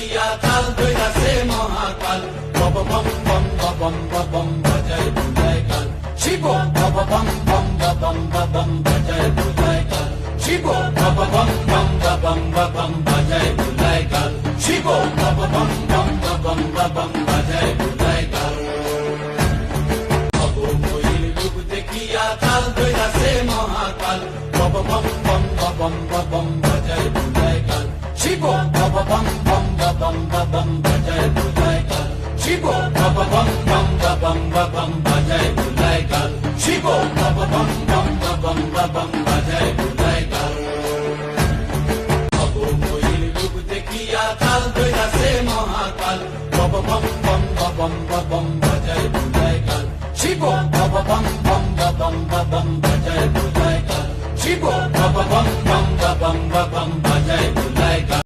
দেখিয়া কাল দৈরাসে মহাকাল বব বম বম বম বম বাজায় বুলায় কাল শিব বব বম বম বম বম বাজায় বুলায় কাল শিব বব বম বম বম বাজায় বুলায় কাল শিব বব বম বম বম বাজায় বুলায় কাল অবময়ীর রূপ দেখিয়া কাল দৈরাসে মহাকাল বব বম বম বম বাজায় বুলায় কাল শিব বব বম বম বাজায় বুলায় কাল শিব বব বম বম বাজায় বুলায় কাল শিব বব বম বম বাজায় বুলায় কাল অবময়ীর রূপ দেখিয়া কাল দৈরাসে মহাকাল বব বম বম বাজায় বুলায় কাল শিব বব বম বাজায় বুলায় কাল শিব বব বম